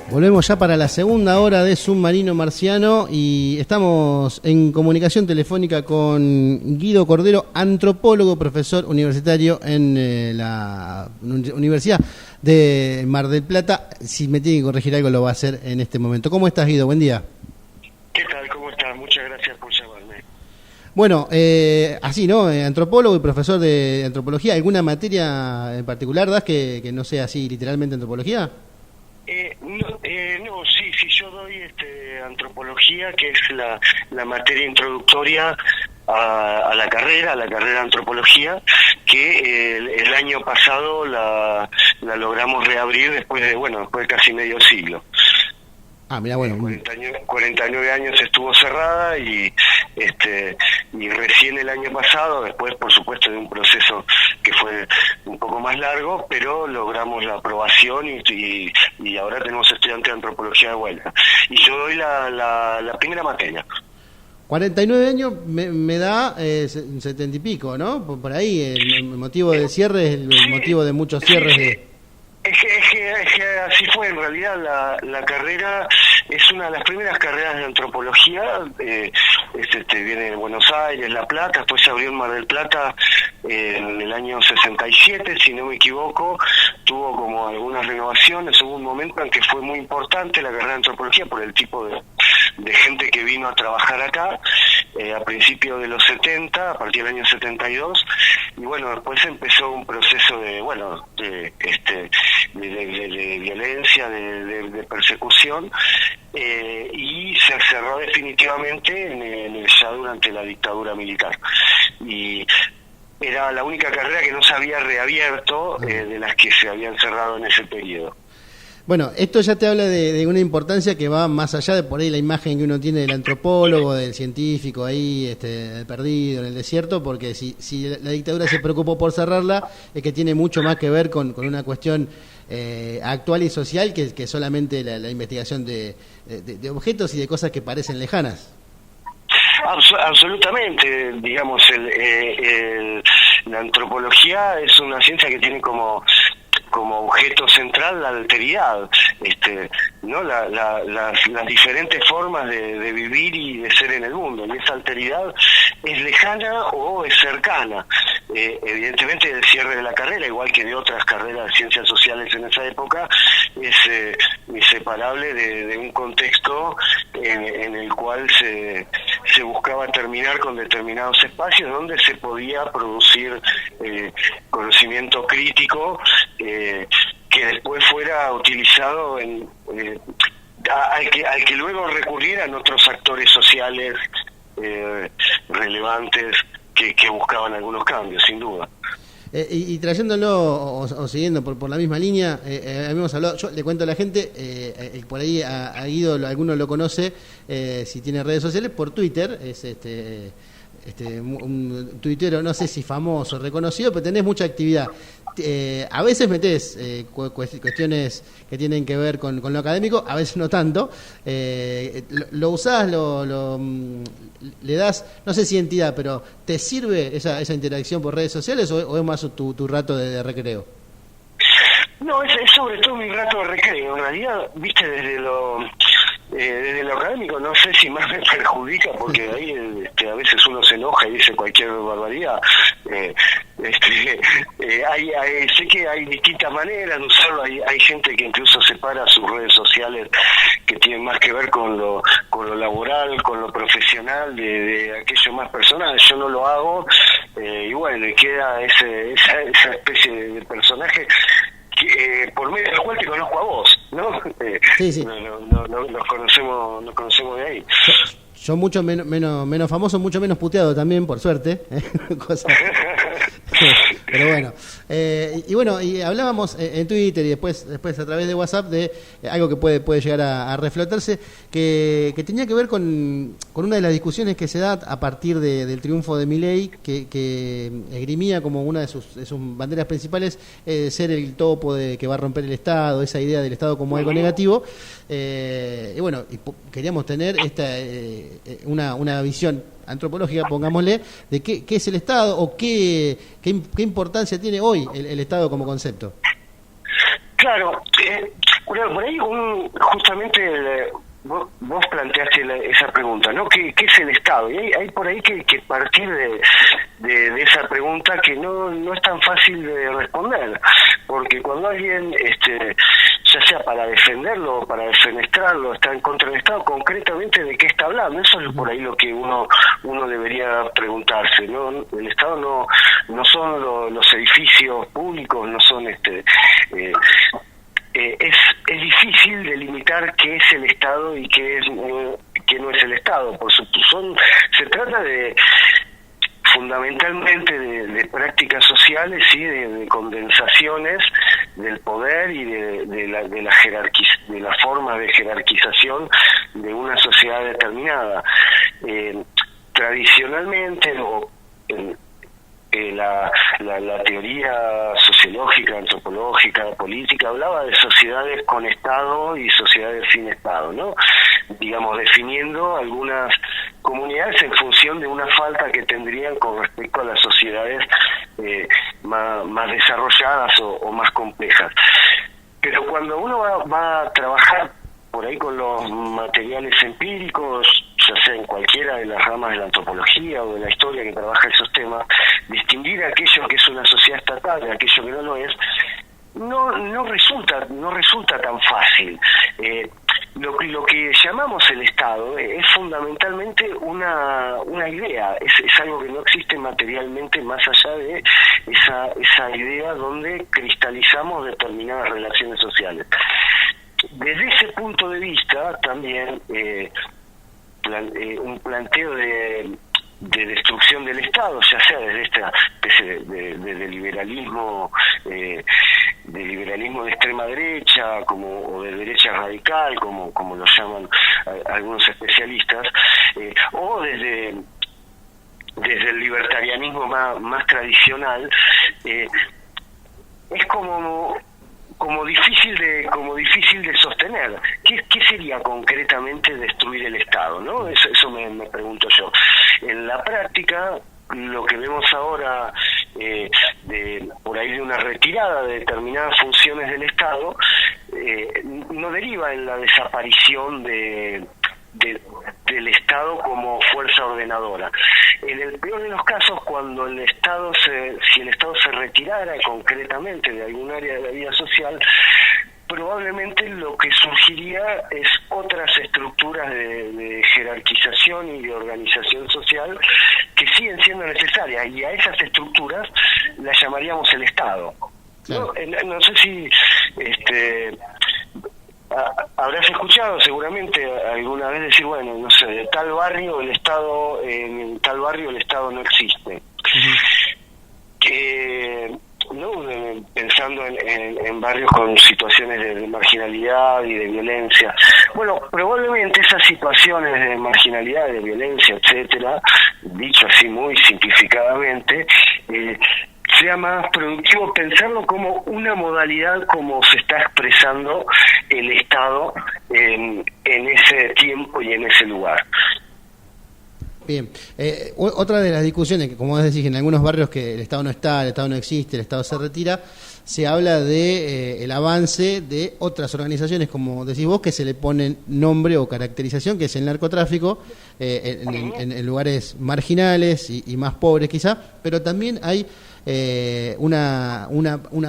Volvemos ya para la segunda hora de Submarino Marciano y estamos en comunicación telefónica con Guido Cordero, antropólogo, profesor universitario en la Universidad de Mar del Plata. Si me tiene que corregir algo lo va a hacer en este momento. ¿Cómo estás, Guido? Buen día. ¿Qué tal? ¿Cómo estás? Muchas gracias por llamarme. Bueno, así, ¿no? Antropólogo y profesor de antropología. ¿Alguna materia en particular das que no sea así literalmente antropología? No, sí, yo doy antropología, que es la materia introductoria a la carrera de antropología, que el año pasado la logramos reabrir después de casi medio siglo. Ah, mira, bueno. 49 años estuvo cerrada y recién el año pasado, después por supuesto de un proceso que fue un poco más largo, pero logramos la aprobación y ahora tenemos estudiantes de antropología de vuelta. Y yo doy la primera materia. 49 años me da 70 y pico, ¿no? Por ahí el motivo del cierre es el motivo de muchos cierres de... Es que así fue, en realidad la carrera es una de las primeras carreras de antropología, viene de Buenos Aires, La Plata, después se abrió en Mar del Plata en el año 67, si no me equivoco, tuvo como algunas renovaciones, hubo un momento en que fue muy importante la carrera de antropología por el tipo de gente que vino a trabajar acá, a principios de los 70, a partir del año 72, y bueno, después empezó un proceso de violencia, de persecución, y se cerró definitivamente ya durante la dictadura militar. Y era la única carrera que no se había reabierto de las que se habían cerrado en ese periodo. Bueno, esto ya te habla de una importancia que va más allá de por ahí la imagen que uno tiene del antropólogo, del científico ahí perdido en el desierto, porque si la dictadura se preocupó por cerrarla, es que tiene mucho más que ver con una cuestión actual y social que solamente la investigación de objetos y de cosas que parecen lejanas. Absolutamente, digamos, la antropología es una ciencia que tiene como objeto central la alteridad, ¿no? Las diferentes formas de vivir y de ser en el mundo, y esa alteridad es lejana o es cercana. Evidentemente el cierre de la carrera, igual que de otras carreras de ciencias sociales en esa época, es inseparable de un contexto en el cual se buscaba terminar con determinados espacios donde se podía producir conocimiento crítico que después fuera utilizado al que luego recurrieran otros actores sociales relevantes que buscaban algunos cambios, sin duda. Y trayéndolo o siguiendo por la misma línea, habíamos hablado, yo le cuento a la gente, por ahí a Guido alguno lo conoce, si tiene redes sociales, por Twitter, es un tuitero, no sé si famoso, reconocido, pero tenés mucha actividad. A veces metés cuestiones que tienen que ver con lo académico, a veces no tanto. Lo usás, le das, no sé si entidad, pero ¿te sirve esa interacción por redes sociales o es más tu rato de recreo? No, es sobre todo mi rato de recreo. En realidad, viste, desde lo académico no sé si más me perjudica, porque ahí a veces uno se enoja y dice cualquier barbaridad. Sé que hay distintas maneras de usarlo. Hay gente que incluso separa sus redes sociales que tienen más que ver con lo laboral, con lo profesional, de aquello más personal. Yo no lo hago, y bueno, le queda esa especie de personaje por medio del cual te conozco a vos, ¿no? Sí. Nos conocemos de ahí. Yo mucho menos famoso, mucho menos puteado también, por suerte. Pero bueno. Y bueno, y hablábamos en Twitter y después a través de WhatsApp de algo que puede llegar a reflotarse, que tenía que ver con una de las discusiones que se da a partir del triunfo de Milei, que esgrimía como una de sus banderas principales ser el topo que va a romper el Estado, esa idea del Estado como algo negativo. Y bueno, queríamos tener una visión antropológica, pongámosle, de qué es el Estado o qué importancia tiene hoy el Estado como concepto. Claro, Bueno, por ahí justamente vos planteaste esa pregunta, ¿no? ¿Qué es el Estado? Y hay por ahí que partir de esa pregunta que no es tan fácil de responder, porque cuando alguien, ya sea para defenderlo o para defenestrarlo, está en contra del Estado, concretamente ¿de qué está hablando? Eso es por ahí lo que uno debería preguntarse, ¿no? El Estado no son los edificios públicos, no son es difícil delimitar qué es el Estado y qué no es el Estado. Se trata fundamentalmente de prácticas sociales y de condensaciones del poder y de las formas de jerarquización de una sociedad determinada. Tradicionalmente, la teoría sociológica, antropológica, política, hablaba de sociedades con Estado y sociedades sin Estado, ¿no? Digamos, definiendo algunas comunidades en función de una falta que tendrían con respecto a las sociedades más desarrolladas o más complejas. Pero cuando uno va a trabajar por ahí con los materiales empíricos, ya sea en cualquiera de las ramas de la antropología o de la historia que trabaja esos temas, distinguir aquello que es una sociedad estatal de aquello que no lo es, no resulta tan fácil. Lo que llamamos el Estado es fundamentalmente una idea, es algo que no existe materialmente más allá de esa idea donde cristalizamos determinadas relaciones sociales. Desde ese punto de vista también un planteo de destrucción del Estado, ya sea desde esta especie de liberalismo de extrema derecha o de derecha radical, como lo llaman algunos especialistas, o desde el libertarianismo más tradicional, es como difícil de sostener. ¿Qué sería concretamente destruir el Estado, no? Eso me pregunto yo. En la práctica, lo que vemos ahora por ahí de una retirada de determinadas funciones del Estado no deriva en la desaparición del Estado como fuerza ordenadora. En el peor de los casos, cuando si el Estado se retirara concretamente de algún área de la vida social, probablemente lo que surgiría es otras estructuras de jerarquización y de organización social que siguen siendo necesarias, y a esas estructuras las llamaríamos el Estado. Claro. No sé si habrás escuchado seguramente alguna vez decir, bueno, no sé, en tal barrio el Estado no existe. ¿No? Pensando en barrios con situaciones de marginalidad y de violencia. Bueno, probablemente esas situaciones de marginalidad, de violencia, etcétera, dicho así muy simplificadamente, sea más productivo pensarlo como una modalidad como se está expresando el Estado en ese tiempo y en ese lugar. Bien, otra de las discusiones que, como vos decís, en algunos barrios que el Estado no está, el Estado no existe, el Estado se retira, se habla de el avance de otras organizaciones, como decís vos, que se le ponen nombre o caracterización, que es el narcotráfico, en lugares marginales y más pobres quizá, pero también hay una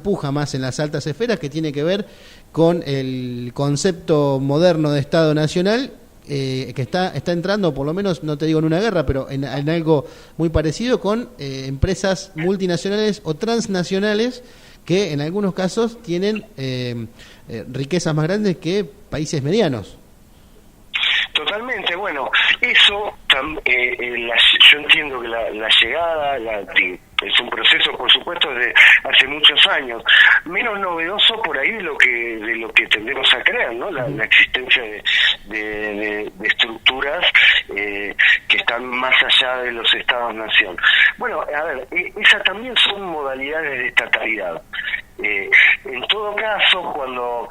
puja más en las altas esferas que tiene que ver con el concepto moderno de Estado Nacional, que está entrando, por lo menos, no te digo en una guerra, pero en algo muy parecido con empresas multinacionales o transnacionales que en algunos casos tienen riquezas más grandes que países medianos. Totalmente, bueno, eso yo entiendo que la llegada es un proceso, por supuesto, de hace muchos años, menos novedoso por ahí de lo que tendemos a creer, ¿no? La existencia de estructuras que están más allá de los Estados-nación. Bueno, a ver, esas también son modalidades de estatalidad. En todo caso, cuando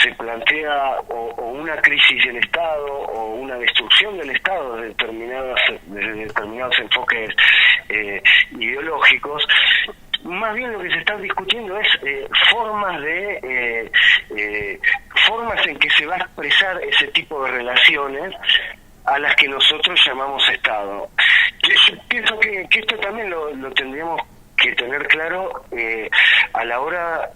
se plantea o una crisis del Estado o una destrucción del Estado desde determinados enfoques ideológicos, más bien lo que se está discutiendo es formas de formas en que se va a expresar ese tipo de relaciones a las que nosotros llamamos Estado. Yo pienso que esto también lo tendríamos que tener claro a la hora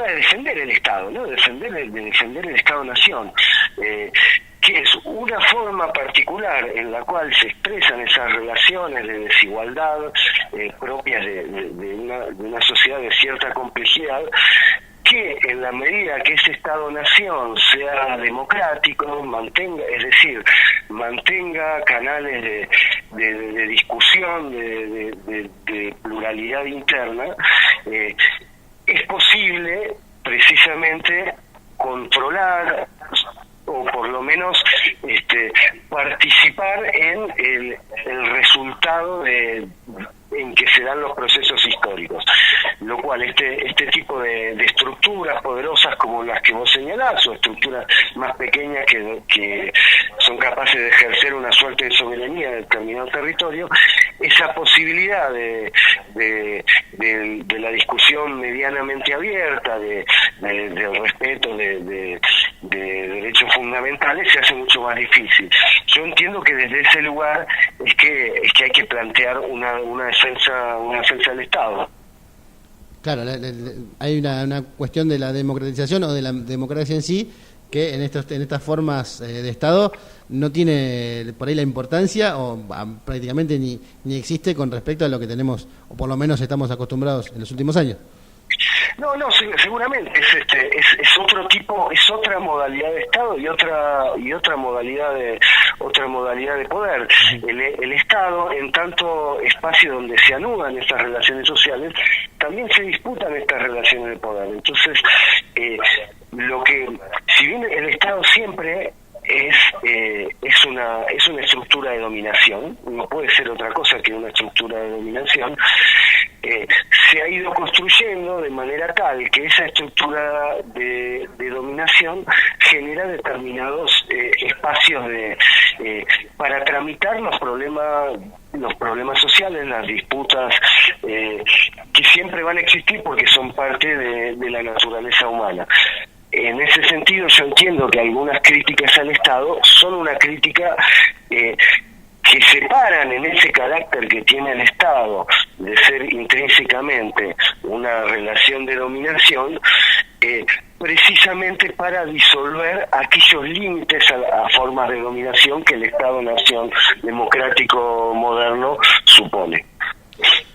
de defender el Estado, ¿no? De defender el Estado-Nación, que es una forma particular en la cual se expresan esas relaciones de desigualdad propias de una sociedad de cierta complejidad, que en la medida que ese Estado-Nación sea democrático, mantenga canales de discusión, de pluralidad interna, es posible precisamente controlar o por lo menos participar en el resultado en que se dan los procesos históricos, lo cual este tipo de estructuras poderosas como las que vos señalás, o estructuras más pequeñas que son capaces de ejercer una suerte de soberanía en determinado territorio, esa posibilidad de la discusión medianamente abierta, del respeto de derechos fundamentales, se hace mucho más difícil. Yo entiendo que desde ese lugar es que hay que plantear una defensa del Estado. Claro, hay una cuestión de la democratización o de la democracia en sí, que en estas formas de Estado no tiene por ahí la importancia o prácticamente ni existe con respecto a lo que tenemos, o por lo menos estamos acostumbrados en los últimos años. No, seguramente es otro tipo, es otra modalidad de Estado y otra modalidad de poder. El Estado, en tanto espacio donde se anudan estas relaciones sociales, también se disputan estas relaciones de poder. Entonces, si bien el Estado siempre es una estructura de dominación, no puede ser otra cosa que una estructura de dominación, se ha ido construyendo de manera tal que esa estructura de dominación genera determinados espacios para tramitar los problemas sociales, las disputas que siempre van a existir porque son parte de la naturaleza humana. En ese sentido, yo entiendo que algunas críticas al Estado son una crítica que separan en ese carácter que tiene el Estado de ser intrínsecamente una relación de dominación, precisamente para disolver aquellos límites a formas de dominación que el Estado-nación democrático moderno supone.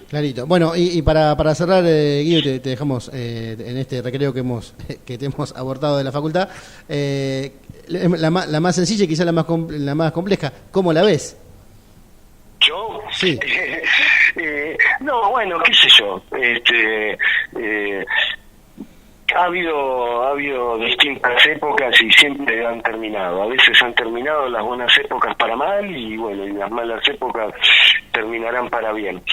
Clarito. Bueno, y para cerrar, Guido, te dejamos en este recreo que te hemos abordado de la facultad, la más sencilla y quizá la más compleja. ¿Cómo la ves? ¿Yo? Sí. No, bueno, qué sé yo. Ha habido distintas épocas y siempre han terminado. A veces han terminado las buenas épocas para mal y bueno, y las malas épocas terminarán para bien.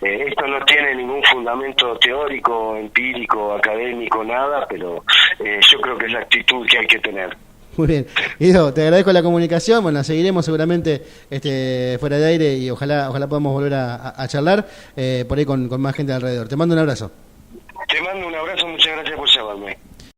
Esto no tiene ningún fundamento teórico, empírico, académico, nada, pero yo creo que es la actitud que hay que tener. Muy bien. Guido, te agradezco la comunicación. Bueno, seguiremos seguramente fuera de aire y ojalá podamos volver a charlar por ahí con más gente alrededor. Te mando un abrazo. Te mando un abrazo, muchas gracias.